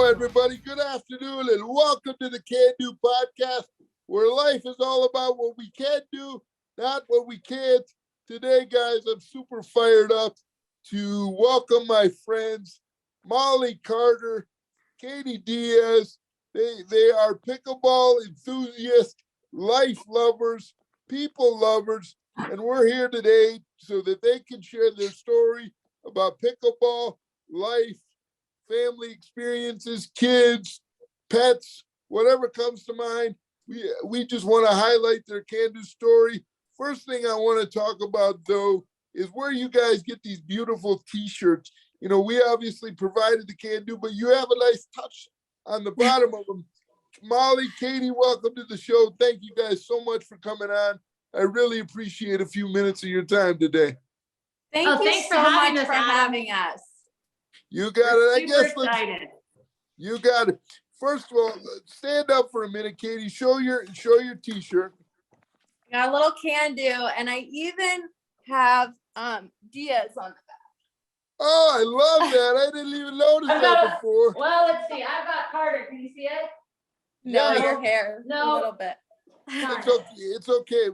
everybody. Good afternoon and welcome to the CanDo Podcast, where life is all about what we can do, not what we can't. Today, guys, I'm super fired up to welcome my friends, Molly Carter, Katie Diaz. They are pickleball enthusiasts, life lovers, people lovers, and we're here today so that they can share their story about pickleball, life, family experiences, kids, pets, whatever comes to mind. We just want to highlight their CanDo story. First thing I want to talk about, though, is where you guys get these beautiful t-shirts. You know, we obviously provided the CanDo, but you have a nice touch on the bottom of them. Molly, Katie, welcome to the show. Thank you guys so much for coming on. I really appreciate a few minutes of your time today. Thank you so much for having us. You got it. I guess excited. You got it. First of all, stand up for a minute, Katie. Show your t-shirt. I got a little CanDo, and I even have Diaz on the back. Oh, I love that. I didn't even notice that before. Well, let's see. I've got Carter. Can you see it? No, your hair. No. A little bit. It's okay. It's okay.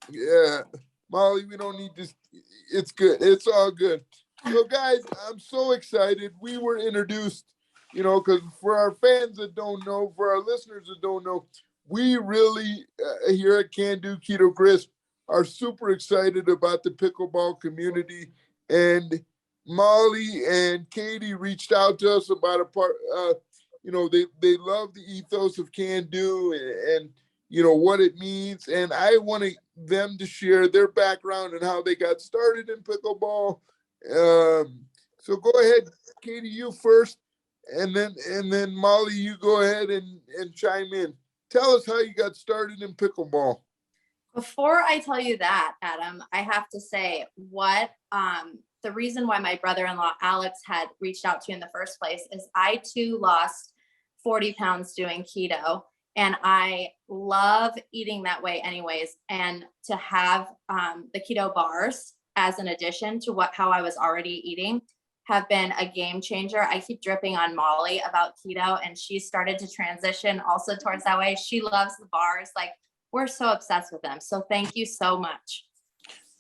Yeah, Molly, we don't need this. It's good. It's all good. So, guys, I'm so excited. We were introduced, because for our fans that don't know, for our listeners that don't know, we really, here at CanDo Keto Krisp, are super excited about the pickleball community. And Molly and Katie reached out to us about they love the ethos of CanDo and what it means. And I wanted them to share their background and how they got started in pickleball. So go ahead, Katie, you first, and then Molly, you go ahead and chime in. Tell us how you got started in pickleball. Before I tell you that, Adam, I have to say what the reason why my brother-in-law Alex had reached out to you in the first place is I too lost 40 pounds doing keto, and I love eating that way anyways. And to have the keto bars as an addition to how I was already eating have been a game changer. I keep dripping on Molly about keto, and she started to transition also towards that way. She loves the bars. Like, we're so obsessed with them. So thank you so much.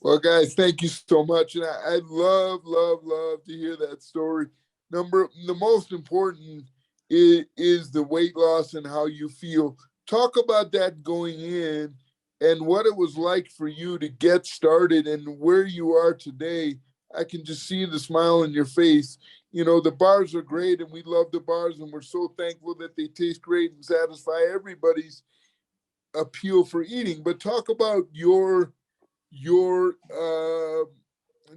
Well, guys, thank you so much. And I love to hear that story. The most important is the weight loss and how you feel. Talk about that going in and what it was like for you to get started and where you are today. I can just see the smile on your face. The bars are great and we love the bars and we're so thankful that they taste great and satisfy everybody's appeal for eating. But talk about your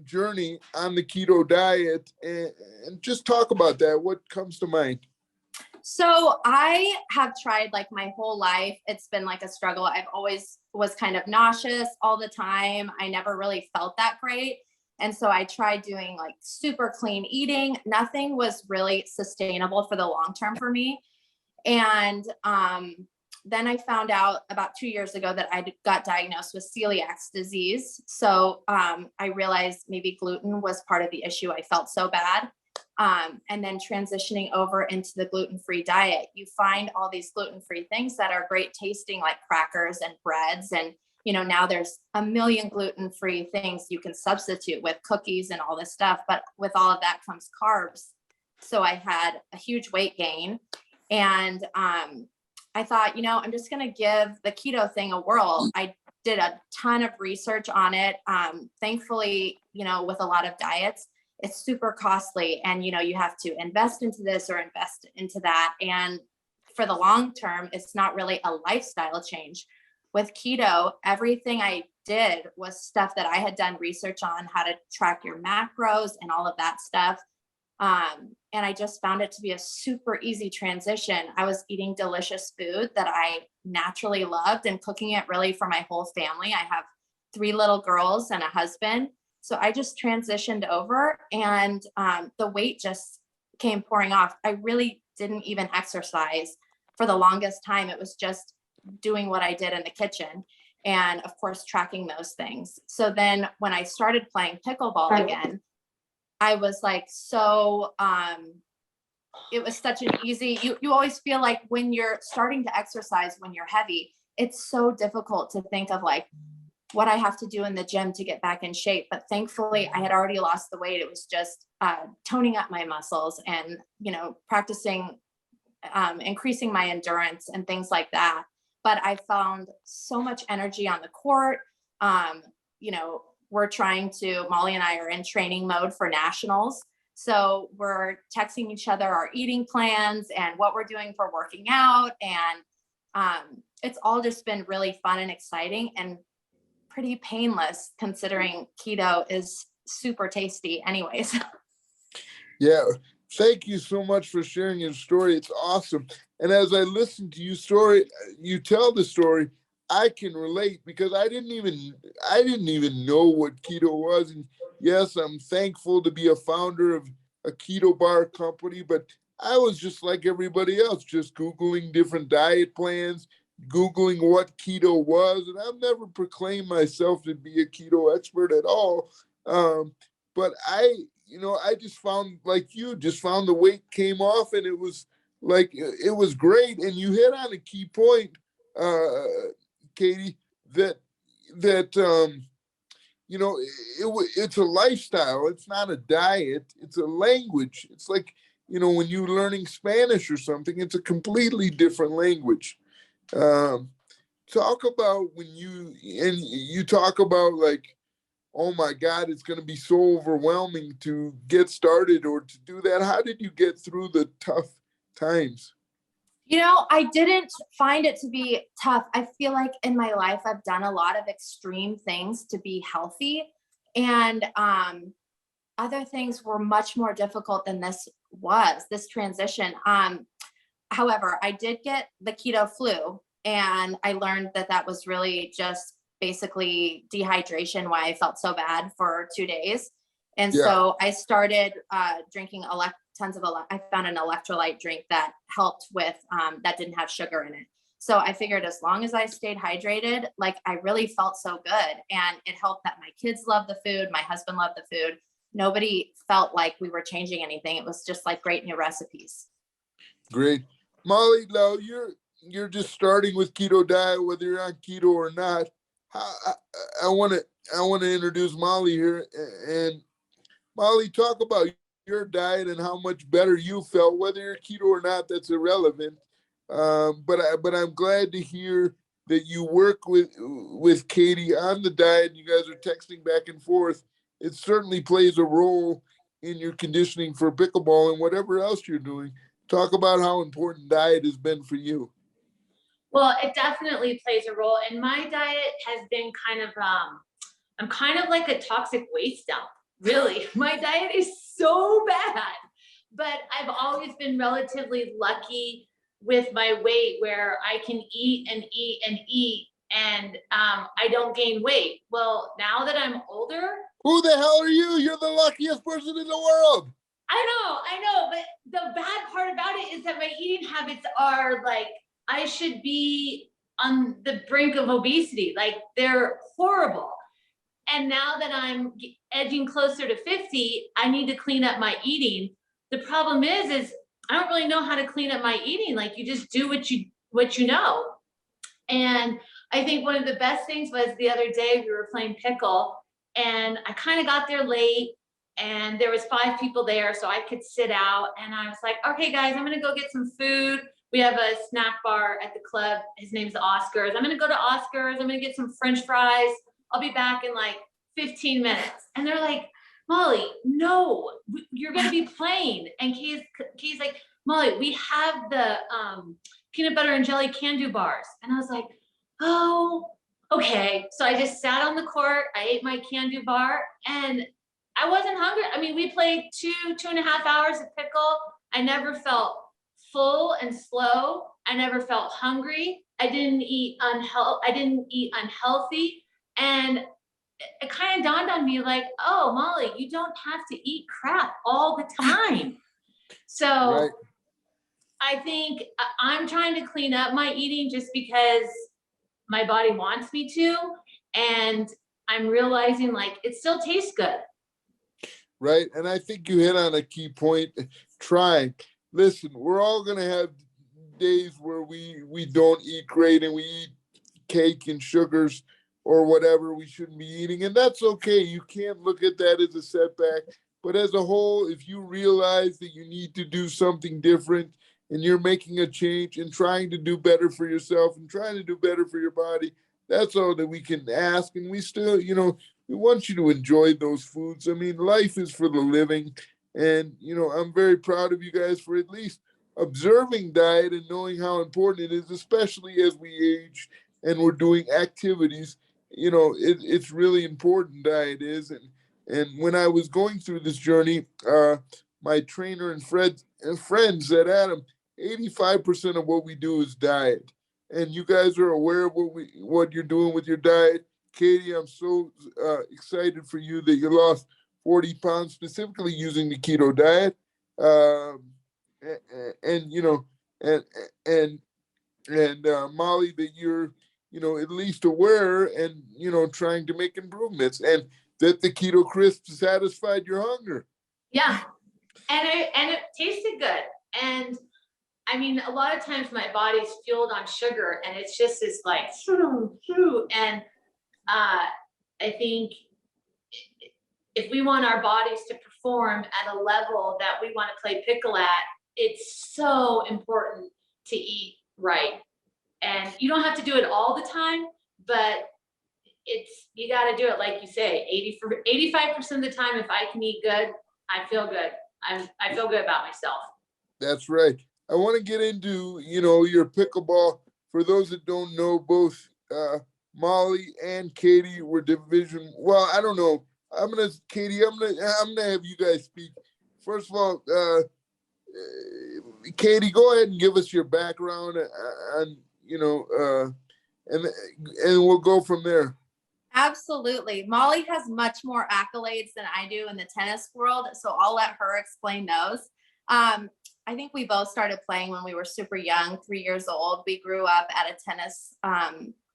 journey on the keto diet and just talk about that. What comes to mind? So I have tried like my whole life. It's been like a struggle. I've always was kind of nauseous all the time. I never really felt that great. And so I tried doing like super clean eating. Nothing was really sustainable for the long term for me. And then I found out about 2 years ago that I got diagnosed with celiac disease. So I realized maybe gluten was part of the issue. I felt so bad. And then transitioning over into the gluten-free diet, you find all these gluten-free things that are great tasting, like crackers and breads. And, now there's a million gluten-free things you can substitute with cookies and all this stuff. But with all of that comes carbs. So I had a huge weight gain. And I thought, I'm just going to give the keto thing a whirl. I did a ton of research on it. Thankfully, with a lot of diets, it's super costly and, you have to invest into this or invest into that. And for the long term, it's not really a lifestyle change. With keto, everything I did was stuff that I had done research on, how to track your macros and all of that stuff. And I just found it to be a super easy transition. I was eating delicious food that I naturally loved and cooking it really for my whole family. I have 3 little girls and a husband. So I just transitioned over and the weight just came pouring off. I really didn't even exercise for the longest time. It was just doing what I did in the kitchen and of course, tracking those things. So then when I started playing pickleball again, I was like, so it was such an easy, you always feel like when you're starting to exercise, when you're heavy, it's so difficult to think of like what I have to do in the gym to get back in shape. But thankfully I had already lost the weight. It was just toning up my muscles and, practicing, increasing my endurance and things like that. But I found so much energy on the court. Molly and I are in training mode for nationals. So we're texting each other our eating plans and what we're doing for working out. And it's all just been really fun and exciting and pretty painless considering keto is super tasty anyways. Yeah. Thank you so much for sharing your story. It's awesome. And as I listen to you tell the story, I can relate because I didn't even know what keto was. And yes, I'm thankful to be a founder of a keto bar company, but I was just like everybody else, just Googling different diet plans, Googling what keto was. And I've never proclaimed myself to be a keto expert at all. But I just found, like you, just found the weight came off and it was great. And you hit on a key point, Katie, that it's a lifestyle. It's not a diet. It's a language. It's like, when you're learning Spanish or something, it's a completely different language. Talk about when you talk about like, oh my God, it's going to be so overwhelming to get started or to do that. How did you get through the tough times? I didn't find it to be tough. I feel like in my life, I've done a lot of extreme things to be healthy. And other things were much more difficult than this transition. However, I did get the keto flu and I learned that was really just basically dehydration, why I felt so bad for 2 days. And so I started drinking I found an electrolyte drink that helped with, that didn't have sugar in it. So I figured as long as I stayed hydrated, like I really felt so good. And it helped that my kids loved the food. My husband loved the food. Nobody felt like we were changing anything. It was just like great new recipes. Great. Molly, now you're just starting with keto diet, whether you're on keto or not. I want to introduce Molly here, and Molly, talk about your diet and how much better you felt, whether you're keto or not. That's irrelevant. But I'm glad to hear that you work with Katie on the diet. You guys are texting back and forth. It certainly plays a role in your conditioning for pickleball and whatever else you're doing. Talk about how important diet has been for you. Well, it definitely plays a role. And my diet has been I'm kind of like a toxic waste dump, really. My diet is so bad, but I've always been relatively lucky with my weight where I can eat and eat and eat and I don't gain weight. Well, now that I'm older. Who the hell are you? You're the luckiest person in the world. I know, but the bad part about it is that my eating habits are like, I should be on the brink of obesity. Like they're horrible. And now that I'm edging closer to 50, I need to clean up my eating. The problem is I don't really know how to clean up my eating. Like you just do what you know. And I think one of the best things was the other day we were playing pickle and I kind of got there late and there was 5 people there so I could sit out. And I was like, okay guys, I'm gonna go get some food. We have a snack bar at the club. His name's Oscar's. I'm gonna go to Oscar's. I'm gonna get some French fries. I'll be back in like 15 minutes. And they're like, Molly, no, you're gonna be playing. And Kay's like, Molly, we have the peanut butter and jelly CanDo bars. And I was like, oh, okay. So I just sat on the court. I ate my CanDo bar and I wasn't hungry. I mean, we played 2.5 hours of pickle. I never felt full and slow. I never felt hungry. I didn't eat unhealthy. And it kind of dawned on me like, oh, Molly, you don't have to eat crap all the time. So right. I think I'm trying to clean up my eating just because my body wants me to. And I'm realizing like it still tastes good. Right. And I think you hit on a key point, trying. listen, we're all going to have days where we don't eat great and we eat cake and sugars or whatever we shouldn't be eating. And that's okay. You can't look at that as a setback. But as a whole, if you realize that you need to do something different and you're making a change and trying to do better for yourself and trying to do better for your body, that's all that we can ask. And we still, we want you to enjoy those foods. I mean, life is for the living. And, I'm very proud of you guys for at least observing diet and knowing how important it is, especially as we age and we're doing activities. It's really important, diet is. And when I was going through this journey, my trainer and friends said, Adam, 85% of what we do is diet. And you guys are aware of what you're doing with your diet. Katie, I'm so excited for you that you lost 40 pounds specifically using the keto diet. And Molly, that you're, at least aware and, trying to make improvements, and that the keto Krisp satisfied your hunger. Yeah. And it tasted good. And I mean, a lot of times my body's fueled on sugar and it's just this like, and I think if we want our bodies to perform at a level that we want to play pickle at, it's so important to eat right. And you don't have to do it all the time, but you got to do it like you say. 85% of the time, if I can eat good, I feel good. I feel good about myself. That's right. I want to get into, your pickleball. For those that don't know, both Molly and Katie were division. Well, I don't know. Katie, I'm gonna have you guys speak. First of all, Katie, go ahead and give us your background on, and we'll go from there. Absolutely. Molly has much more accolades than I do in the tennis world, so I'll let her explain those. I think we both started playing when we were super young, 3 years old. We grew up at a tennis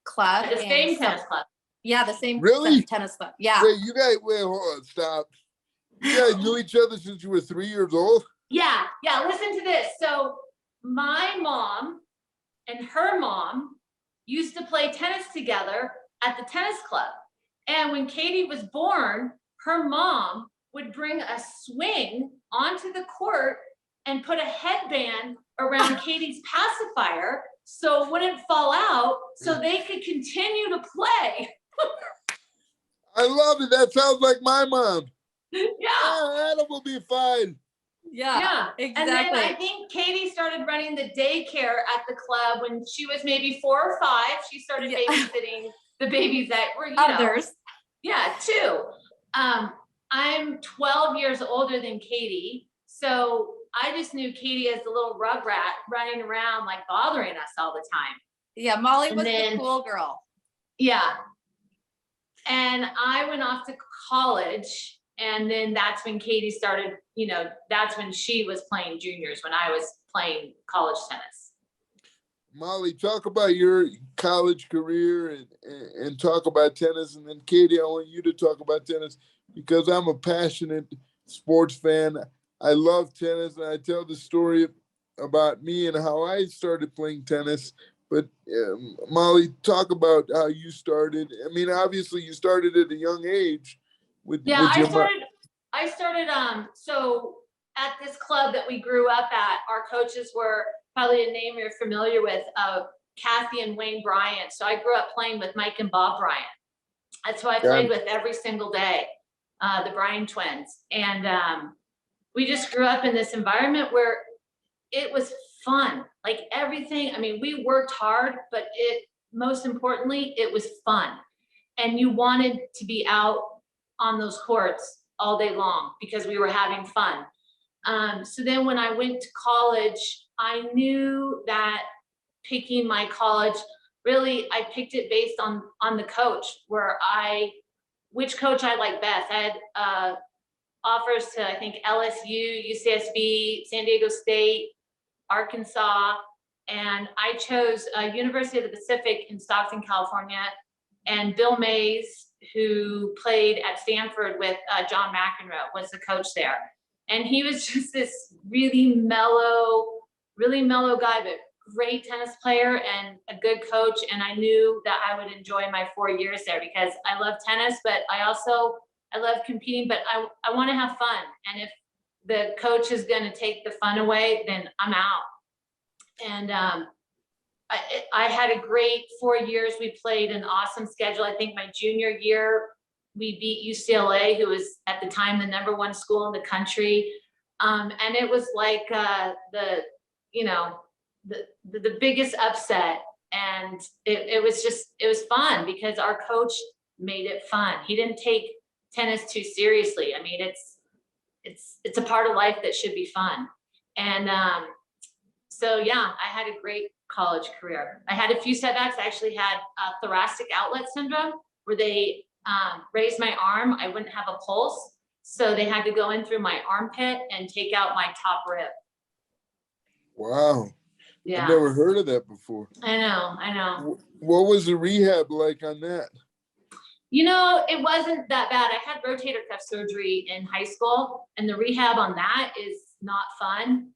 club. The same tennis club. Yeah, the same really? Tennis club. Yeah. Wait, hold on, stop. You guys knew each other since you were 3 years old? Yeah, listen to this. So my mom and her mom used to play tennis together at the tennis club. And when Katie was born, her mom would bring a swing onto the court and put a headband around Katie's pacifier so it wouldn't fall out, so they could continue to play. I love it. That sounds like my mom. Yeah. Adam will be fine. Yeah, exactly. And then I think Katie started running the daycare at the club when she was maybe 4 or 5. She started babysitting the babies that were, others. Yeah, 2. I'm 12 years older than Katie, so I just knew Katie as the little rugrat running around like bothering us all the time. Yeah, Molly was the cool girl. Yeah. And I went off to college, and then that's when Katie started, that's when she was playing juniors, when I was playing college tennis. Molly, talk about your college career and talk about tennis. And then Katie, I want you to talk about tennis because I'm a passionate sports fan. I love tennis, and I tell the story about me and how I started playing tennis. But Molly, talk about how you started. I mean, obviously you started at a young age. I started, so at this club that we grew up at, our coaches were probably a name you're familiar with, Kathy and Wayne Bryant. So I grew up playing with Mike and Bob Bryant. That's who I played with every single day, the Bryant twins. And we just grew up in this environment where it was fun, like everything. I mean, we worked hard, but most importantly, it was fun. And you wanted to be out on those courts all day long because we were having fun. So then when I went to college, I knew that picking my college, really, I picked it based on the coach, which coach I liked best. I had offers to, I think, LSU, UCSB, San Diego State, Arkansas, and I chose University of the Pacific in Stockton, California, and Bill Mays, who played at Stanford with John McEnroe, was the coach there. And he was just this really mellow guy, but great tennis player and a good coach. And I knew that I would enjoy my 4 years there because I love tennis, but I love competing, but I want to have fun. And if the coach is going to take the fun away, then I'm out. And I had a great 4 years. We played an awesome schedule. I think my junior year, we beat UCLA, who was at the time the #1 school in the country. And it was like the biggest upset. And it was fun because our coach made it fun. He didn't take tennis too seriously. I mean, it's a part of life that should be fun. And so yeah, I had a great college career. I had a few setbacks. I actually had thoracic outlet syndrome where they raised my arm. I wouldn't have a pulse. So they had to go in through my armpit and take out my top rib. Wow. Yeah. I've never heard of that before. I know. What was the rehab like on that? It wasn't that bad. I had rotator cuff surgery in high school, and the rehab on that is not fun.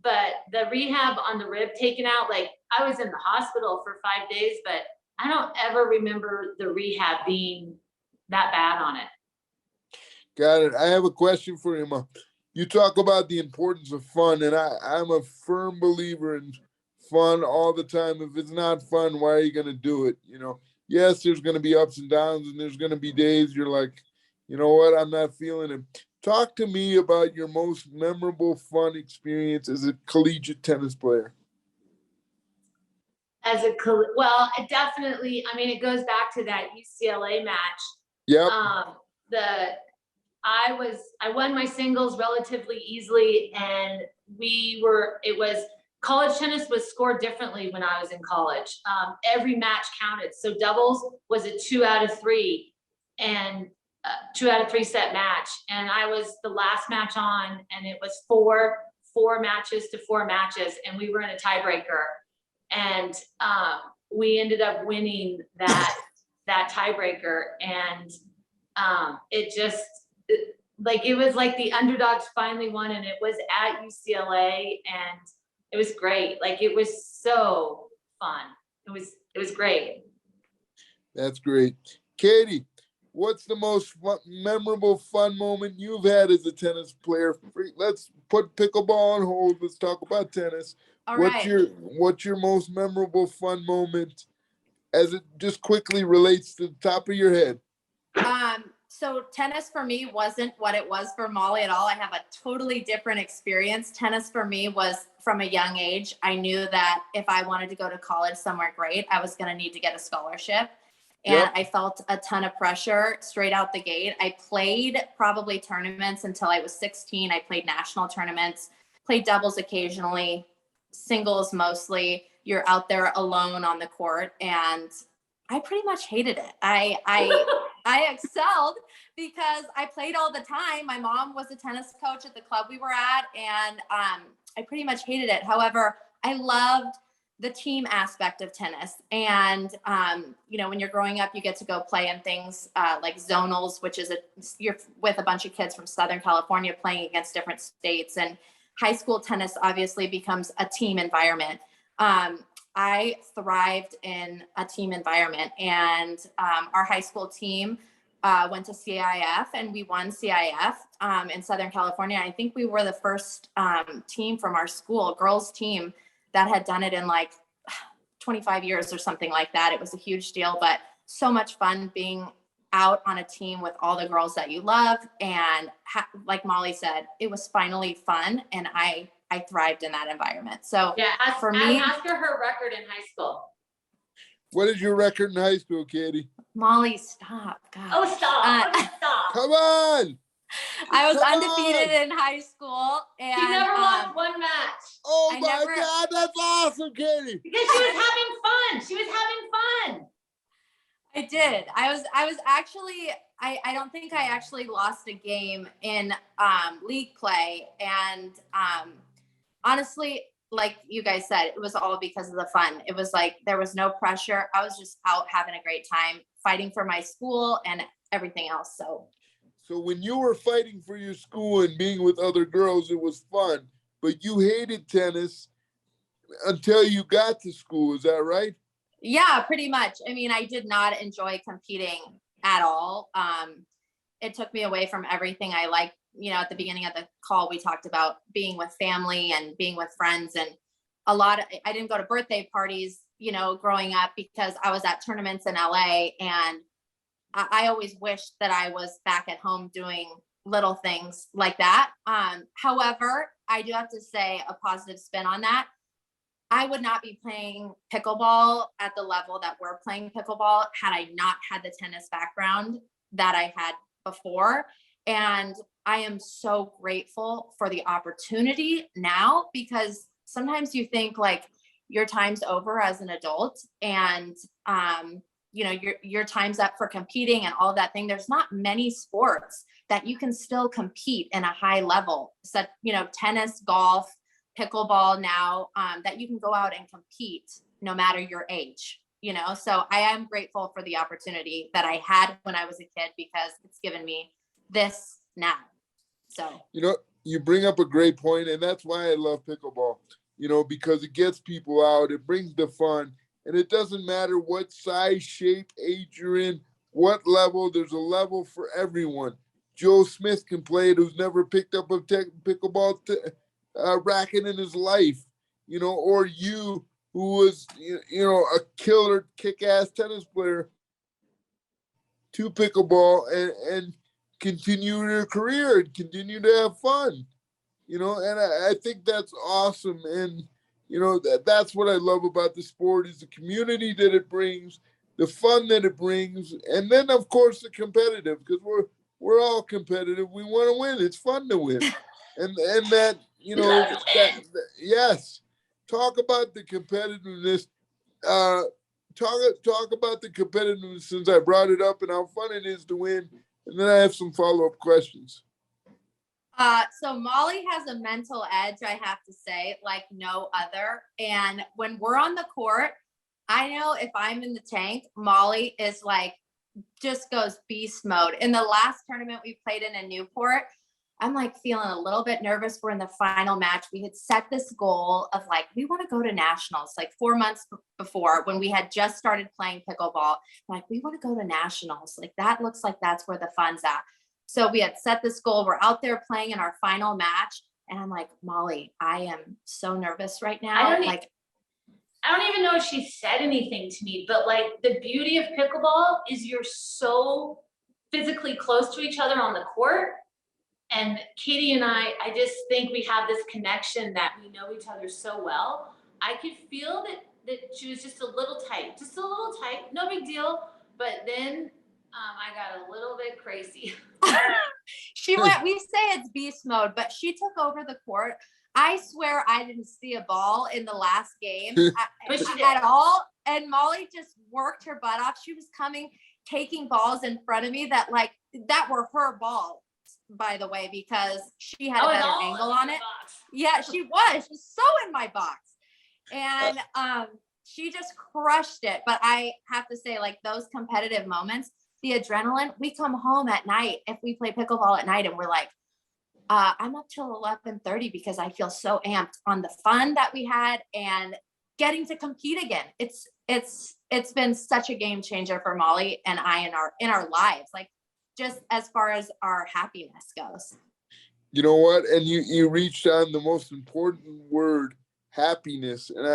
But the rehab on the rib taken out, like I was in the hospital for 5 days, but I don't ever remember the rehab being that bad on it. Got it. I have a question for you, Mom. You talk about the importance of fun, and I'm a firm believer in fun all the time. If it's not fun, why are you going to do it? Yes, there's going to be ups and downs, and there's going to be days you're like, you know what, I'm not feeling it. Talk to me about your most memorable fun experience as a collegiate tennis player. Well, definitely, I mean, it goes back to that UCLA match. Yep. I won my singles relatively easily, and college tennis was scored differently when I was in college. Every match counted. So doubles was a 2 out of 3 and 2 out of 3 set match. And I was the last match on, and it was four matches to 4 matches. And we were in a tiebreaker, and we ended up winning that tiebreaker. And it was like the underdogs finally won, and it was at UCLA, and it was great. Like, it was so fun. It was great. That's great. Katie, what's the most memorable fun moment you've had as a tennis player? Let's put pickleball on hold. Let's talk about tennis. What's your most memorable fun moment as it just quickly relates to the top of your head? So tennis for me wasn't what it was for Molly at all. I have a totally different experience. Tennis for me was from a young age. I knew that if I wanted to go to college somewhere great, I was going to need to get a scholarship. And yep. I felt a ton of pressure straight out the gate. I played probably tournaments until I was 16. I played national tournaments, played doubles occasionally, singles mostly. You're out there alone on the court, and I pretty much hated it. I excelled because I played all the time. My mom was a tennis coach at the club we were at, and I pretty much hated it. However, I loved the team aspect of tennis. And, when you're growing up, you get to go play in things like zonals, which is you're with a bunch of kids from Southern California playing against different states. And high school tennis obviously becomes a team environment. I thrived in a team environment, and our high school team went to CIF, and we won CIF in Southern California. I think we were the first team from our school, girls team, that had done it in like 25 years or something like that. It was a huge deal, but so much fun being out on a team with all the girls that you love. And like Molly said, it was finally fun, and I thrived in that environment. So yeah, ask her record in high school. What is your record in high school, Katie? Molly, stop. God. Oh, stop. Stop. Come on. I was undefeated in high school. And she never lost one match. Oh God, that's awesome, Katie. Because she was having fun. I did. I was actually, I don't think I actually lost a game in league play. And honestly, like you guys said, it was all because of the fun. It was like, there was no pressure. I was just out having a great time, fighting for my school and everything else. So when you were fighting for your school and being with other girls, it was fun, but you hated tennis until you got to school. Is that right? Yeah, pretty much. I mean, I did not enjoy competing at all. It took me away from everything I liked. You know, at the beginning of the call, we talked about being with family and being with friends, and I didn't go to birthday parties, you know, growing up because I was at tournaments in LA, and I always wished that I was back at home doing little things like that. However, I do have to say a positive spin on that. I would not be playing pickleball at the level that we're playing pickleball had I not had the tennis background that I had before. And I am so grateful for the opportunity now, because sometimes you think like your time's over as an adult, and you know, your time's up for competing and all that thing. There's not many sports that you can still compete in a high level. So, you know, tennis, golf, pickleball now, that you can go out and compete no matter your age, you know? So I am grateful for the opportunity that I had when I was a kid, because it's given me this now. So, You know, you bring up a great point, and that's why I love pickleball, you know, because it gets people out, it brings the fun, and it doesn't matter what size, shape, age you're in, what level, there's a level for everyone. Joe Smith can play it, who's never picked up a pickleball racket in his life, you know, or you, who was, you know, a killer kick-ass tennis player, to pickleball and continue your career and continue to have fun, you know, and I think that's awesome. And, you know, that's what I love about the sport, is the community that it brings, the fun that it brings, and then of course the competitive, because we're all competitive. We want to win. It's fun to win. And that, you know, that yes, talk about the competitiveness. Talk about the competitiveness, since I brought it up, and how fun it is to win. And then I have some follow-up questions. so Molly has a mental edge, I have to say, like no other. And when we're on the court, I know if I'm in the tank, Molly is like, just goes beast mode. In the last tournament we played in Newport, I'm like feeling a little bit nervous. We're in the final match. We had set this goal of like, we want to go to nationals like 4 months before, when we had just started playing pickleball. Like, we want to go to nationals. Like, that looks like that's where the fun's at. So we had set this goal. We're out there playing in our final match. And I'm like, Molly, I am so nervous right now. I don't even know if she said anything to me, but like the beauty of pickleball is you're so physically close to each other on the court. And Katie and I just think we have this connection that we know each other so well. I could feel that she was just a little tight, no big deal. But then I got a little bit crazy. She went, we say it's beast mode, but she took over the court. I swear I didn't see a ball in the last game at all. And Molly just worked her butt off. She was taking balls in front of me that were her balls, by the way, because she had a better angle on it. Yeah, she was so in my box. And she just crushed it. But I have to say, like, those competitive moments, the adrenaline, we come home at night, if we play pickleball at night, and we're like, I'm up till 11:30 because I feel so amped on the fun that we had and getting to compete again. It's been such a game changer for Molly and I in our lives, like just as far as our happiness goes. You know what? And you reached on the most important word, happiness. And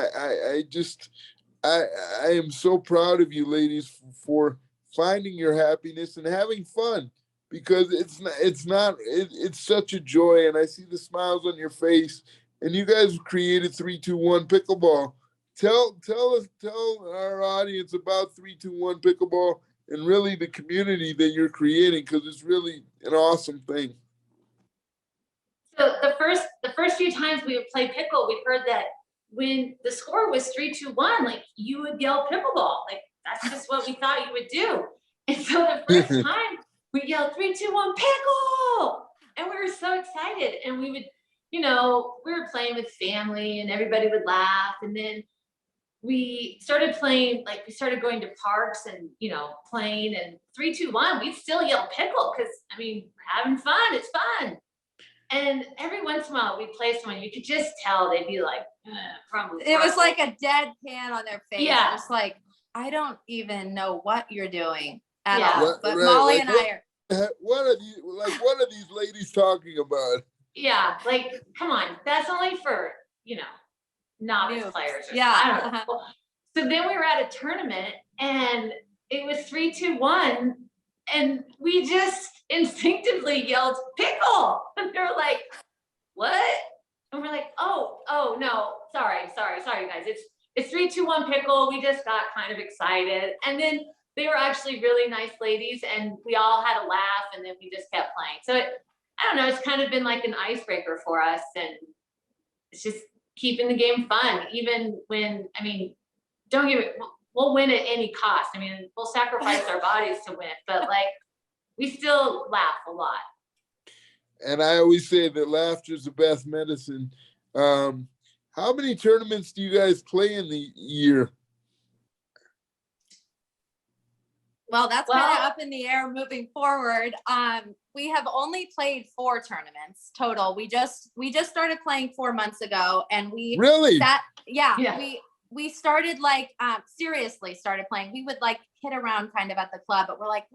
I am so proud of you ladies for finding your happiness and having fun, because it's such a joy, and I see the smiles on your face. And you guys created 3-2-1 Pickleball. Tell our audience about 3-2-1 Pickleball and really the community that you're creating, because it's really an awesome thing. So the first few times we would play pickle, we heard that when the score was 3-2-1, like you would yell pickleball. Like that's just what we thought you would do. And so the first time we yelled 3-2-1 pickle, and we were so excited. And we would, we were playing with family, and everybody would laugh. And then we started playing, like we started going to parks and, playing, and 3, 2, 1, we'd still yell pickle. Cause I mean, we're having fun. It's fun. And every once in a while we'd play someone, you could just tell they'd be like, probably. It was like a dead pan on their face. Yeah. Just like, I don't even know what you're doing at Yeah. all. But Molly and I are. What are these ladies talking about? Yeah, like, come on, that's only for, novice players. Yeah. I don't know. So then we were at a tournament and it was 3, 2, 1, and we just instinctively yelled pickle. And they were like, what? And we're like, oh no, sorry guys. It's 3, 2, 1 pickle. We just got kind of excited. And then they were actually really nice ladies and we all had a laugh and then we just kept playing. So I don't know, it's kind of been like an icebreaker for us, and it's just keeping the game fun, even when, don't get me, we'll win at any cost. We'll sacrifice our bodies to win, but like, we still laugh a lot. And I always say that laughter is the best medicine. How many tournaments do you guys play in the year? Well, that's kind of up in the air moving forward. We have only played 4 tournaments total. We just started playing 4 months ago, and we we started like seriously started playing. We would like hit around kind of at the club, but we're like,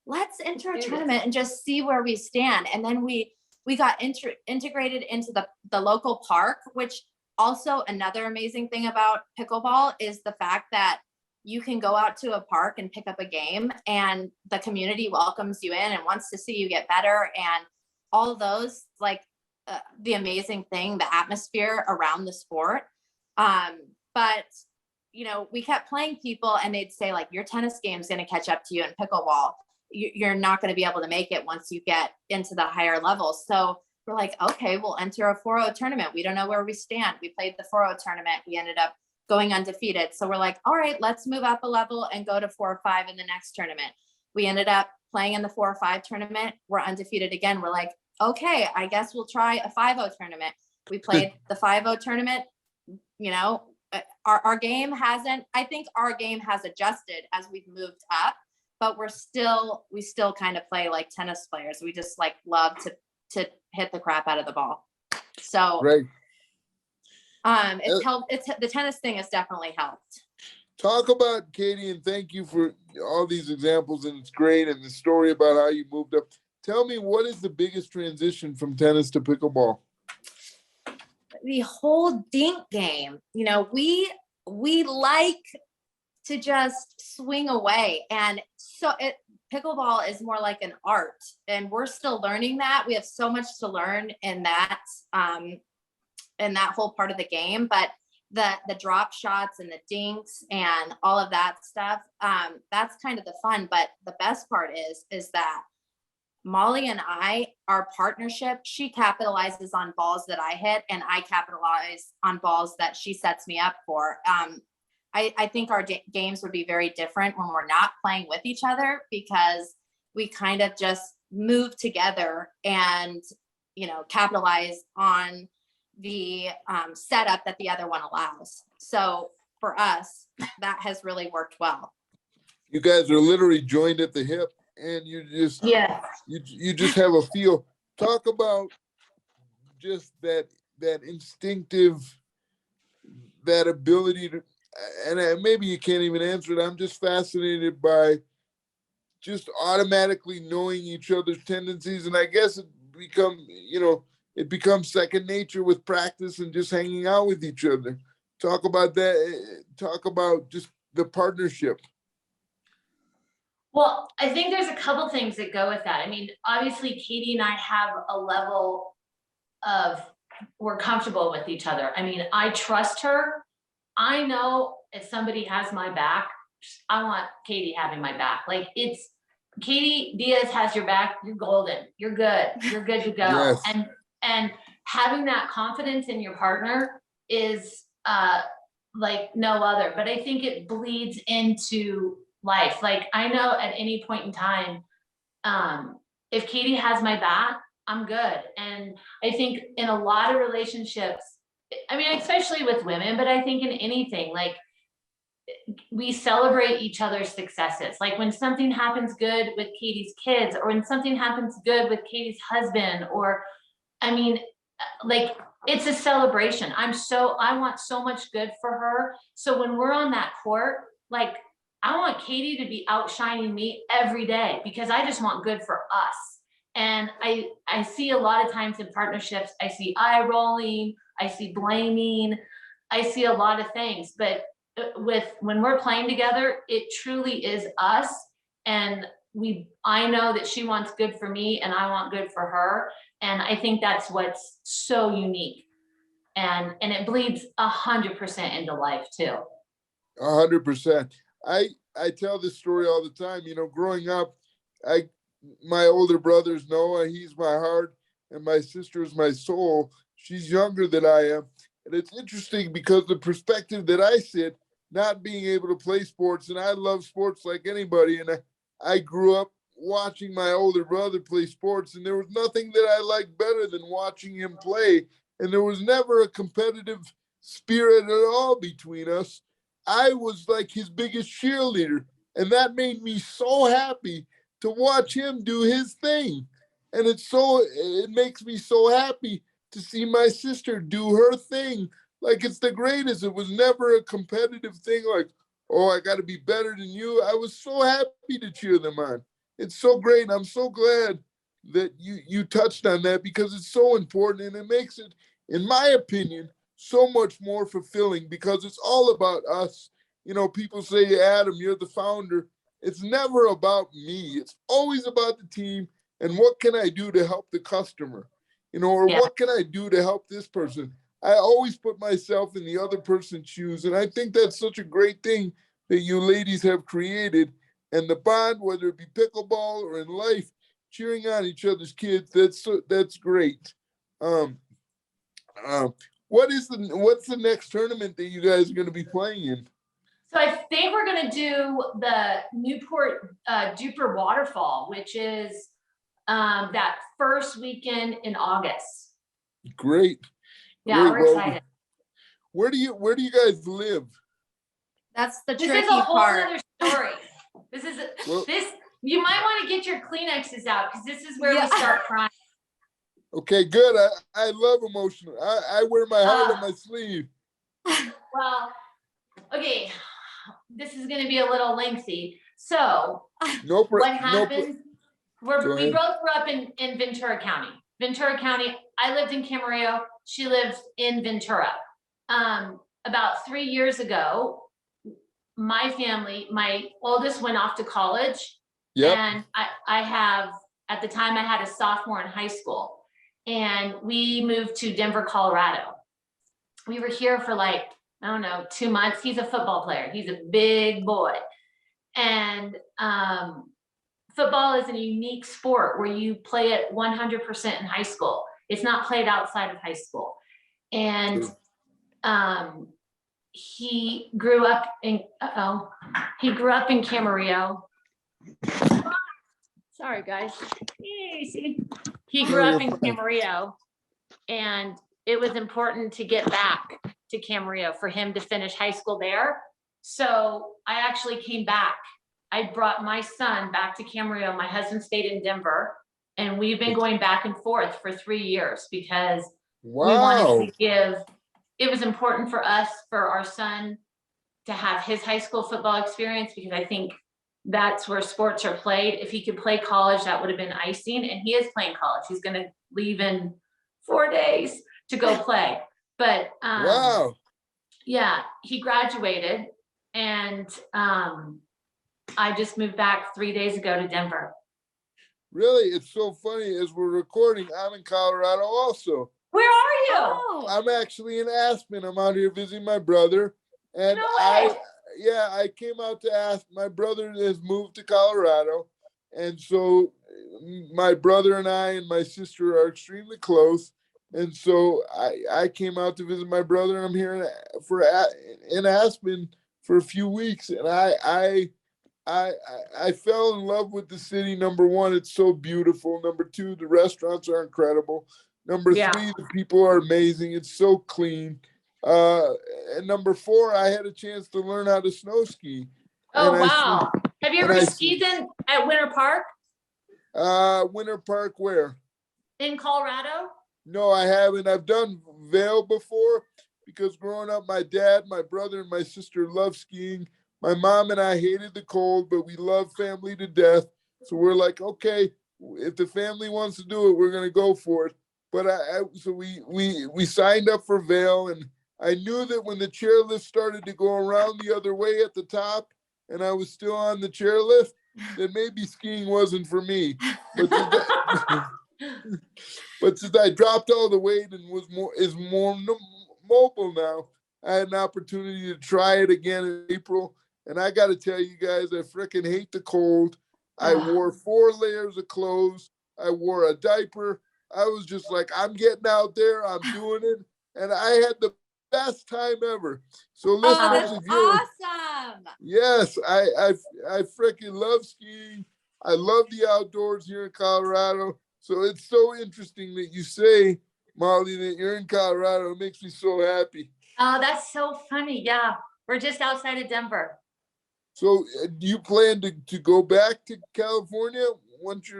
let's enter a tournament and just see where we stand. And then we got integrated into the local park, which also another amazing thing about pickleball is the fact that you can go out to a park and pick up a game and the community welcomes you in and wants to see you get better, and all those, like the amazing thing, the atmosphere around the sport. But we kept playing people and they'd say like, your tennis game is going to catch up to you in pickleball. You're not going to be able to make it once you get into the higher levels. So we're like, okay, we'll enter a 4-0 tournament. We don't know where we stand. We played the 4-0 tournament. We ended up going undefeated. So we're like, all right, let's move up a level and go to 4 or 5 in the next tournament. We ended up playing in the 4 or 5 tournament. We're undefeated again. We're like, okay, I guess we'll try a 5-0 tournament. We played the 5-0 tournament. Our game hasn't, I think our game has adjusted as we've moved up, but we still kind of play like tennis players. We just like love to hit the crap out of the ball. So right. It's helped. The tennis thing has definitely helped. Talk about, Katie, and thank you for all these examples, and it's great, and the story about how you moved up. Tell me, what is the biggest transition from tennis to pickleball? The whole dink game. We like to just swing away, and so pickleball is more like an art, and we're still learning that. We have so much to learn in that whole part of the game, but the drop shots and the dinks and all of that stuff, that's kind of the fun. But the best part is that Molly and our partnership, she capitalizes on balls that I hit and I capitalize on balls that she sets me up for. I think our games would be very different when we're not playing with each other, because we kind of just move together and, capitalize on the setup that the other one allows. So for us, that has really worked well. You guys are literally joined at the hip, and you just you just have a feel. Talk about just that instinctive, that ability to, and maybe you can't even answer it. I'm just fascinated by just automatically knowing each other's tendencies, and I guess it becomes second nature with practice and just hanging out with each other. Talk about that. Talk about just the partnership. Well, I think there's a couple things that go with that. Obviously, Katie and I have a level of, we're comfortable with each other. I trust her. I know if somebody has my back, I want Katie having my back. Like, it's Katie Diaz has your back, you're golden. You're good. You're good to go. Yes. And having that confidence in your partner is like no other. But I think it bleeds into life. Like, I know at any point in time, if Katie has my back, I'm good. And I think in a lot of relationships, especially with women, but I think in anything, like, we celebrate each other's successes. Like when something happens good with Katie's kids, or when something happens good with Katie's husband, or, I mean, like it's a celebration. I want so much good for her. So when we're on that court, like I want Katie to be outshining me every day because I just want good for us. And I see a lot of times in partnerships, I see eye rolling, I see blaming, I see a lot of things, but when we're playing together, it truly is us. And I know that she wants good for me and I want good for her. And I think that's what's so unique. And it bleeds 100% into life too. 100%. I tell this story all the time. You know, growing up, my older brother's Noah, he's my heart, and my sister's my soul. She's younger than I am. And it's interesting because the perspective that I sit, not being able to play sports, and I love sports like anybody, and I grew up watching my older brother play sports, and there was nothing that I liked better than watching him play. And there was never a competitive spirit at all between us. I was like his biggest cheerleader, and that made me so happy to watch him do his thing. And it makes me so happy to see my sister do her thing. Like it's the greatest. It was never a competitive thing like, oh, I got to be better than you. I was so happy to cheer them on. It's so great. I'm so glad that you touched on that because it's so important, and it makes it, in my opinion, so much more fulfilling because it's all about us. You know, people say, Adam, you're the founder. It's never about me. It's always about the team and what can I do to help the customer, you know, or what can I do to help this person? I always put myself in the other person's shoes. And I think that's such a great thing that you ladies have created. And the bond, whether it be pickleball or in life, cheering on each other's kids, that's great. What's the next tournament that you guys are going to be playing in? So I think we're going to do the Newport Duper Waterfall, which is that first weekend in August. Great. Yeah, we're excited. Where do you guys live? That's the This tricky is a whole part. other story. You might want to get your Kleenexes out because this is where we start crying. Okay, good. I love emotional. I wear my heart on my sleeve. Well, okay, this is going to be a little lengthy. So what happened? We both grew up in Ventura County. Ventura County, I lived in Camarillo. She lived in Ventura. About 3 years ago, my family, my oldest went off to college. Yep. And at the time I had a sophomore in high school, and we moved to Denver, Colorado. We were here for like, I don't know, 2 months. He's a football player. He's a big boy. And football is a unique sport where you play it 100% in high school. It's not played outside of high school. And he grew up in Camarillo. Sorry, guys. He grew up in Camarillo, and it was important to get back to Camarillo for him to finish high school there. So I actually came back. I brought my son back to Camarillo. My husband stayed in Denver, and we've been going back and forth for 3 years because we wanted to it was important for us, for our son to have his high school football experience, because I think that's where sports are played. If he could play college, that would have been icing, and he is playing college. He's going to leave in 4 days to go play. But yeah, he graduated, and I just moved back 3 days ago to Denver. Really? It's so funny. As we're recording, I'm in Colorado also. Where are you? Oh. I'm actually in Aspen. I'm out here visiting my brother. And I came out to Aspen. My brother has moved to Colorado. And so my brother and I and my sister are extremely close. And so I came out to visit my brother, and I'm here in Aspen for a few weeks. And I fell in love with the city. Number one, it's so beautiful. Number two, the restaurants are incredible. Number three, the people are amazing. It's so clean. And number 4, I had a chance to learn how to snow ski. Oh, wow. Have you ever skied at Winter Park? Winter Park where? In Colorado? No, I haven't. I've done Vail before because growing up, my dad, my brother, and my sister loved skiing. My mom and I hated the cold, but we love family to death. So we're like, okay, if the family wants to do it, we're gonna go for it. But so we signed up for Vail, and I knew that when the chairlift started to go around the other way at the top, and I was still on the chairlift, that maybe skiing wasn't for me. But since I dropped all the weight and is more mobile now, I had an opportunity to try it again in April. And I got to tell you guys, I freaking hate the cold. I wore 4 layers of clothes. I wore a diaper. I was just like, I'm getting out there. I'm doing it. And I had the best time ever. So listeners, that's awesome. Yes, I freaking love skiing. I love the outdoors here in Colorado. So it's so interesting that you say, Molly, that you're in Colorado. It makes me so happy. Oh, that's so funny. Yeah. We're just outside of Denver. So do you plan to go back to California once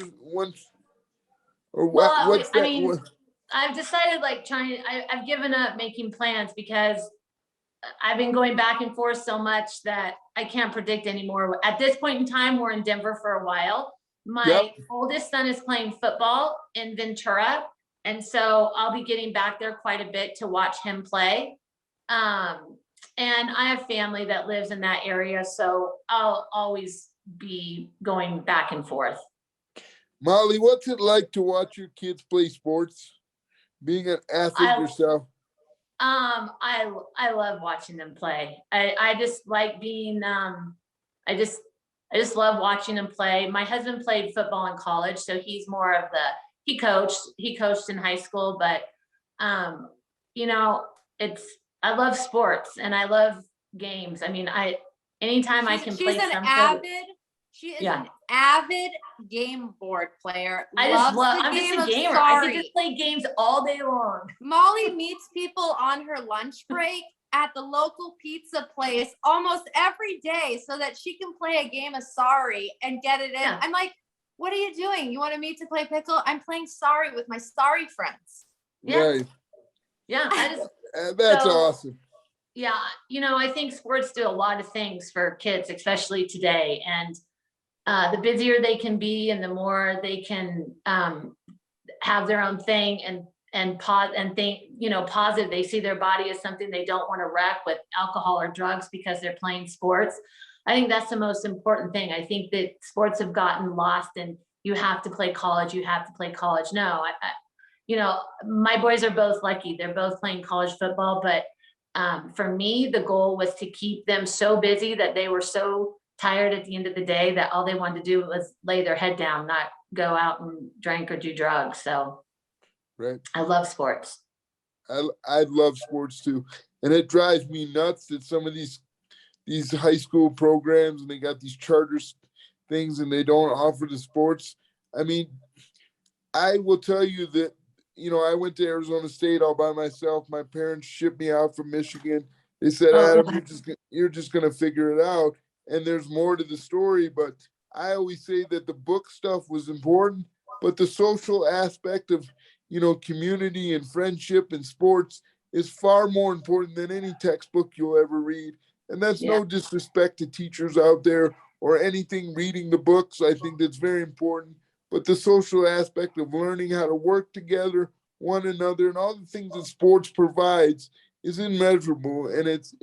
or what? Well, What's that? I mean, I've decided I've given up making plans because I've been going back and forth so much that I can't predict anymore. At this point in time, we're in Denver for a while. My oldest son is playing football in Ventura. And so I'll be getting back there quite a bit to watch him play. And I have family that lives in that area. So I'll always be going back and forth. Molly, what's it like to watch your kids play sports? Being an athlete yourself. I love watching them play. I just like being, I just love watching them play. My husband played football in college, so he's more of he coached in high school, but, I love sports and I love games. I mean, anytime I can play something. She is an avid game board player. I'm just a gamer. I could just play games all day long. Molly meets people on her lunch break at the local pizza place almost every day so that she can play a game of Sorry and get it in. Yeah. I'm like, what are you doing? You want to meet to play pickle? I'm playing Sorry with my Sorry friends. Yeah. Right. Yeah. That's awesome. Yeah. I think sports do a lot of things for kids, especially today. And the busier they can be and the more they can have their own thing and think, positive. They see their body as something they don't want to wreck with alcohol or drugs because they're playing sports. I think that's the most important thing. I think that sports have gotten lost and you have to play college. No, my boys are both lucky. They're both playing college football, but for me, the goal was to keep them so busy that they were so tired at the end of the day that all they wanted to do was lay their head down, not go out and drink or do drugs. So right. I love sports. I love sports too. And it drives me nuts that some of these high school programs and they got these charter things and they don't offer the sports. I mean, I will tell you that, I went to Arizona State all by myself. My parents shipped me out from Michigan. They said, Adam, you're just going to figure it out. And there's more to the story, but I always say that the book stuff was important, but the social aspect of, community and friendship and sports is far more important than any textbook you'll ever read. And that's no disrespect to teachers out there or anything reading the books. I think that's very important, but the social aspect of learning how to work together, one another, and all the things that sports provides is immeasurable. And it's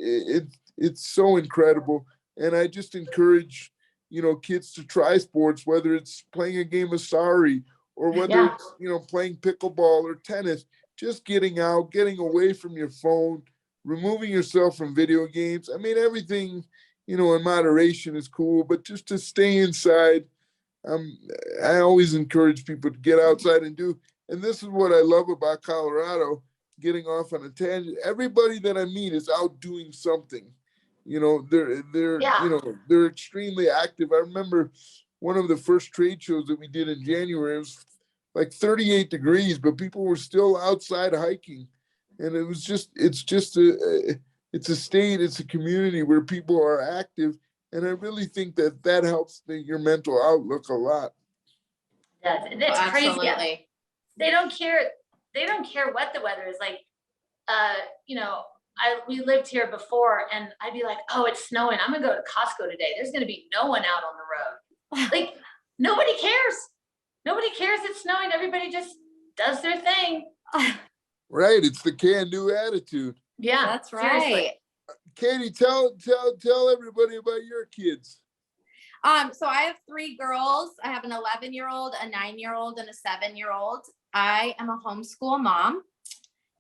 so incredible. And I just encourage, kids to try sports, whether it's playing a game of Sorry or whether it's, playing pickleball or tennis, just getting out, getting away from your phone, removing yourself from video games. I mean, everything, in moderation is cool, but just to stay inside, I always encourage people to get outside and do. And this is what I love about Colorado, getting off on a tangent. Everybody that I meet is out doing something. They're extremely active. I remember one of the first trade shows that we did in January. It was like 38 degrees, but people were still outside hiking. And it's a state, it's a community where people are active. And I really think that helps your mental outlook a lot. That's crazy. Absolutely. They don't care. They don't care what the weather is like. We lived here before, and I'd be like, oh, it's snowing. I'm gonna go to Costco today. There's gonna be no one out on the road. Like, nobody cares. Nobody cares it's snowing. Everybody just does their thing. Right. It's the can-do attitude. Yeah, that's right. Seriously. Katie, tell everybody about your kids. So I have 3 girls. I have an 11-year-old, a 9-year-old, and a 7-year-old. I am a homeschool mom.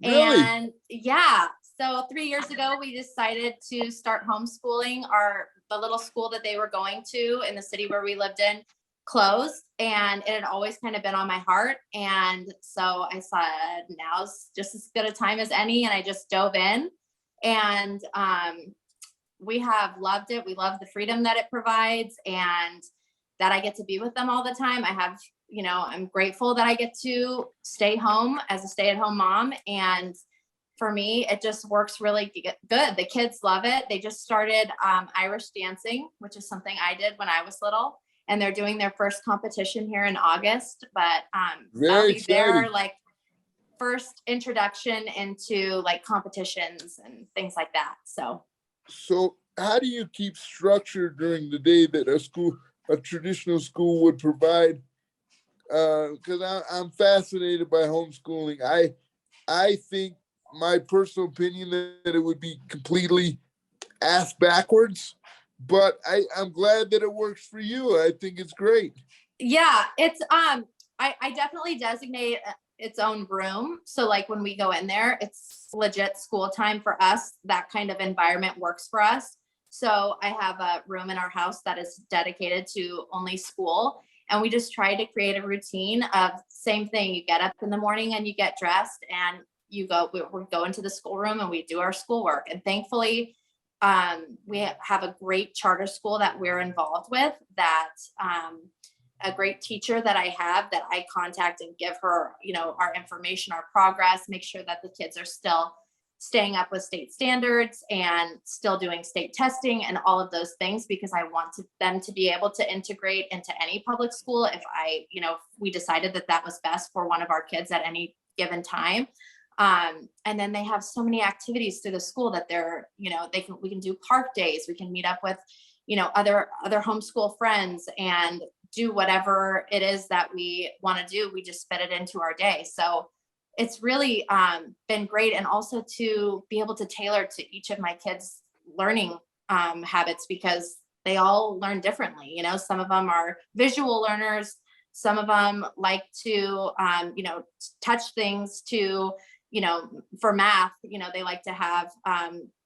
Really? And yeah, so 3 years ago, we decided to start homeschooling. The little school that they were going to in the city where we lived in closed, and it had always kind of been on my heart. And so I said, now's just as good a time as any. And I just dove in, and we have loved it. We love the freedom that it provides, and that I get to be with them all the time. I'm grateful that I get to stay home as a stay-at-home mom. And for me, it just works really good. The kids love it. They just started Irish dancing, which is something I did when I was little. And they're doing their first competition here in August. But that'll be their first introduction into competitions and things like that. So how do you keep structure during the day that a traditional school would provide? Because I'm fascinated by homeschooling. I think, my personal opinion, that it would be completely ass backwards, but I'm glad that it works for you. I think it's great. Yeah, it's I definitely designate its own room. So when we go in there, it's legit school time for us. That kind of environment works for us. So I have a room in our house that is dedicated to only school. And we just try to create a routine of same thing. You get up in the morning and you get dressed, and we go into the schoolroom and we do our schoolwork. And thankfully, we have a great charter school that we're involved with, that a great teacher that I have that I contact and give her, our information, our progress, make sure that the kids are still staying up with state standards and still doing state testing and all of those things, because I want them to be able to integrate into any public school if we decided that was best for one of our kids at any given time. And then they have so many activities through the school that we can do park days. We can meet up with, other homeschool friends and do whatever it is that we want to do. We just fit it into our day. So it's really been great. And also to be able to tailor to each of my kids' learning habits, because they all learn differently. Some of them are visual learners. Some of them like to, touch things to, for math, they like to have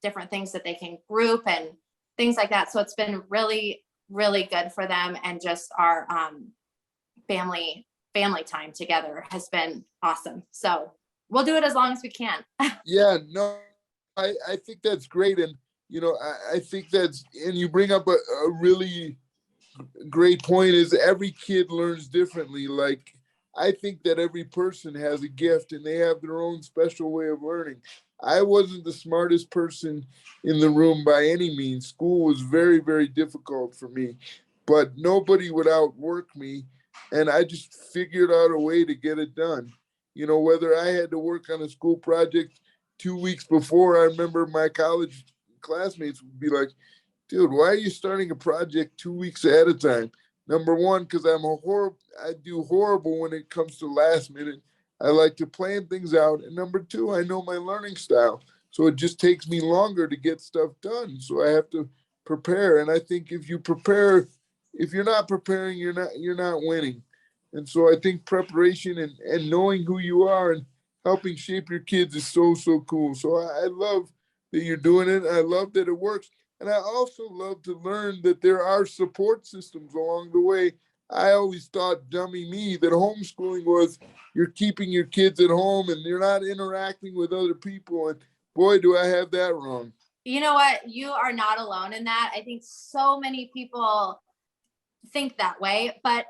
different things that they can group and things like that. So it's been really, really good for them. And just our family time together has been awesome. So we'll do it as long as we can. Yeah, no, I think that's great. And, I think and you bring up a really great point, is every kid learns differently. I think that every person has a gift and they have their own special way of learning. I wasn't the smartest person in the room by any means. School was very, very difficult for me, but nobody would outwork me. And I just figured out a way to get it done. Whether I had to work on a school project 2 weeks before, I remember my college classmates would be like, dude, why are you starting a project 2 weeks ahead of time? Number one, because I do horrible when it comes to last minute. I like to plan things out. And number two, I know my learning style. So it just takes me longer to get stuff done. So I have to prepare. And I think if you're not preparing, you're not winning. And so I think preparation and knowing who you are and helping shape your kids is so, so cool. So I love that you're doing it. I love that it works. And I also love to learn that there are support systems along the way. I always thought, dummy me, that homeschooling was you're keeping your kids at home and you're not interacting with other people. And boy, do I have that wrong. You know what? You are not alone in that. I think so many people think that way, but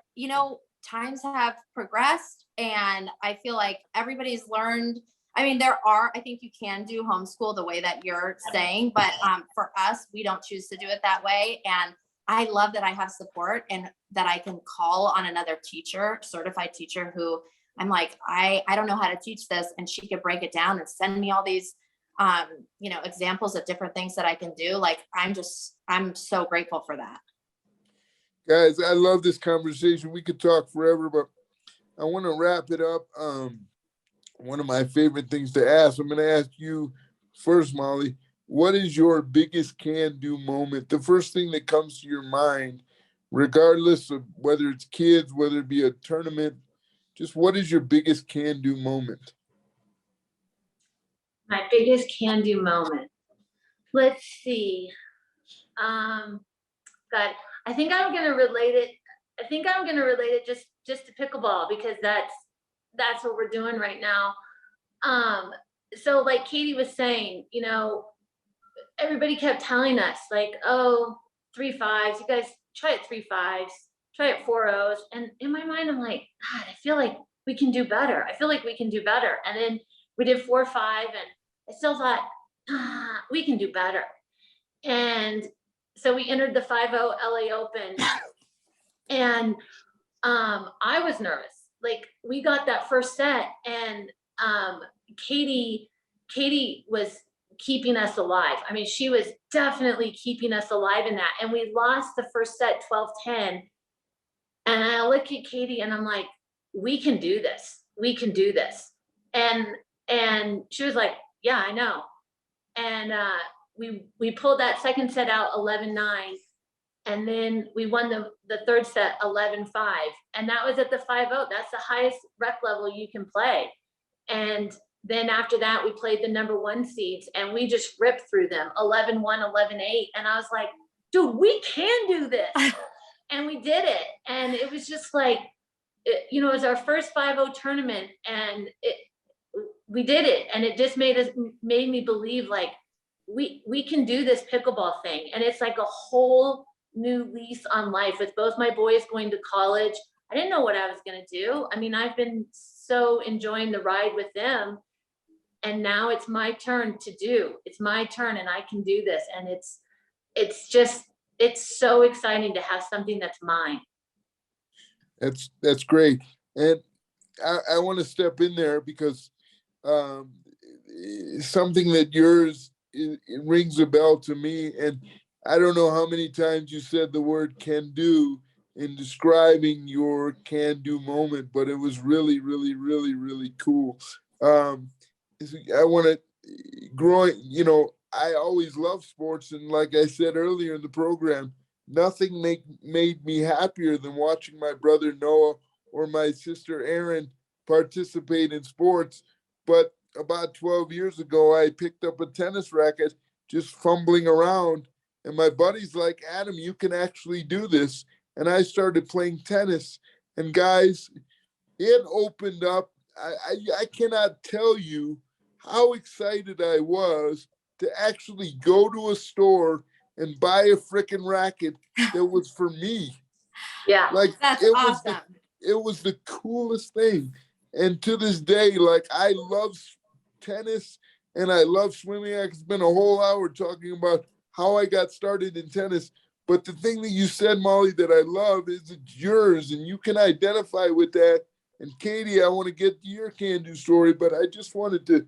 times have progressed, and I feel like everybody's learned I mean, I think you can do homeschool the way that you're saying, but for us, we don't choose to do it that way. And I love that I have support and that I can call on another teacher, certified teacher, who I'm like, I don't know how to teach this. And she could break it down and send me all these, examples of different things that I can do. Like, I'm so grateful for that. Guys, I love this conversation. We could talk forever, but I want to wrap it up. One of my favorite things to ask, I'm going to ask you first, Molly, what is your biggest can-do moment? The first thing that comes to your mind, regardless of whether it's kids, whether it be a tournament, just what is your biggest can-do moment? My biggest can-do moment. Let's see. God, I think I'm gonna relate it just to pickleball, because that's what we're doing right now. So like Katie was saying, everybody kept telling us like, oh, 3-5s, you guys try it 3-5s, try it 4-0s. And in my mind, I'm like, God, I feel like we can do better. And then we did 4-5, and I still thought, we can do better. And so we entered the 5-0 LA Open, and I was nervous. Like, we got that first set, and Katie was keeping us alive. I mean, she was definitely keeping us alive in that. And we lost the first set 12-10. And I look at Katie and I'm like, we can do this. And she was like, yeah, I know. And we pulled that second set out 11-9. And then we won the third set 11-5. And that was at the 5-0. That's the highest rec level you can play. And then after that, we played the number 1 seeds, and we just ripped through them 11-1, 11-8. And I was like, dude, we can do this. And we did it. And it was just like, it was our first 5-0 tournament, and we did it. And it just made me believe like we can do this pickleball thing. And it's like a whole new lease on life. With both my boys going to college, I didn't know what I was going to do. I mean, I've been so enjoying the ride with them. And now it's my turn to do. It's my turn, and I can do this. And it's so exciting to have something that's mine. That's great. And I want to step in there because something that yours, it rings a bell to me. And I don't know how many times you said the word can do in describing your can do moment, but it was really, really, really, really cool. I want to I always love sports. And like I said earlier in the program, nothing made me happier than watching my brother Noah or my sister Erin participate in sports. But about 12 years ago, I picked up a tennis racket, just fumbling around. And my buddy's like, Adam, you can actually do this. And I started playing tennis. And guys, it opened up. I cannot tell you how excited I was to actually go to a store and buy a freaking racket that was for me. Yeah, like that's it awesome. it was the coolest thing. And to this day, like, I love tennis and I love swimming. I could spend a whole hour talking about how I got started in tennis. But the thing that you said, Molly, that I love is it's yours, and you can identify with that. And Katie, I want to get to your can-do story, but I just wanted to,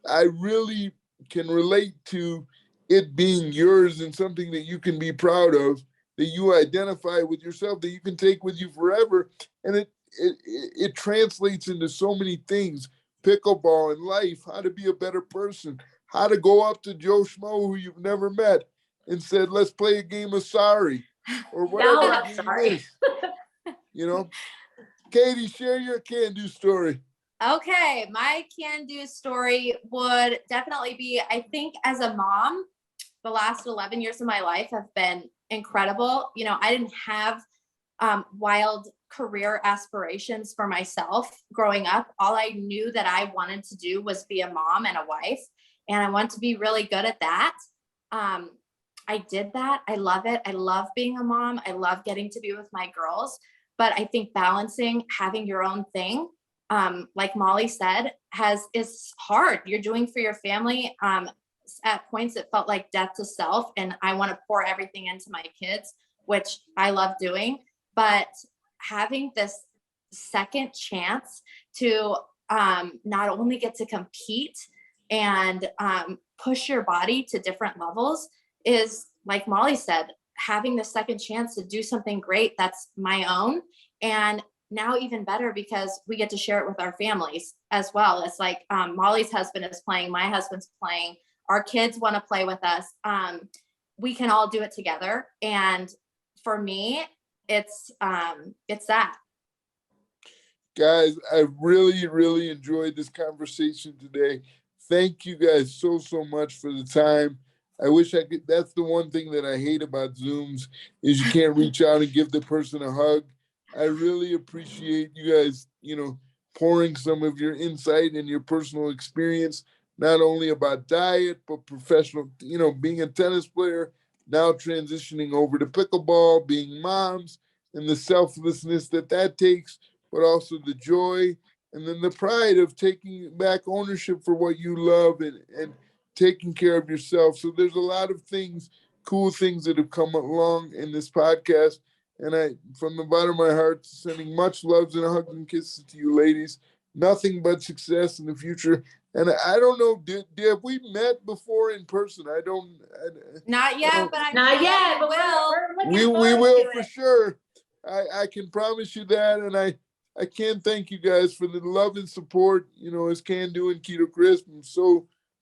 I really can relate to it being yours and something that you can be proud of, that you identify with yourself, that you can take with you forever. And it translates into so many things: pickleball and life, how to be a better person, how to go up to Joe Schmo who you've never met and said, let's play a game of sorry, or whatever. No, I'm sorry. Katie, share your can-do story. Okay, my can-do story would definitely be, I think as a mom, the last 11 years of my life have been incredible. I didn't have wild career aspirations for myself growing up. All I knew that I wanted to do was be a mom and a wife, and I want to be really good at that. I did that. I love it. I love being a mom. I love getting to be with my girls, but I think balancing having your own thing like Molly said, is hard. You're doing for your family. At points it felt like death to self, and I want to pour everything into my kids, which I love doing. But having this second chance to not only get to compete and push your body to different levels is, like Molly said, having the second chance to do something great that's my own. And now even better because we get to share it with our families as well. It's like Molly's husband is playing, my husband's playing, our kids want to play with us. We can all do it together. And for me, it's that. Guys, I really, really enjoyed this conversation today. Thank you guys so much for the time. I wish I could. That's the one thing that I hate about Zooms is you can't reach out and give the person a hug. I really appreciate you guys, pouring some of your insight and your personal experience, not only about diet, but professional, being a tennis player, now transitioning over to pickleball, being moms, and the selflessness that takes, but also the joy and then the pride of taking back ownership for what you love and taking care of yourself. So there's a lot of things, cool things that have come along in this podcast. And I, from the bottom of my heart, sending much loves and hugs and kisses to you ladies. Nothing but success in the future. And I don't know, have we met before in person? Not yet, but Not yet, but we will. We will for sure. I can promise you that. And I can't thank you guys for the love and support, as CanDo and Keto Krisp. I'm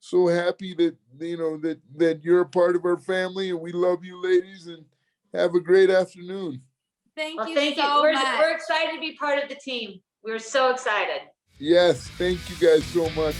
so happy that, that you're a part of our family, and we love you ladies, and have a great afternoon. Thank you so much. We're excited to be part of the team. We're so excited. Yes, thank you guys so much.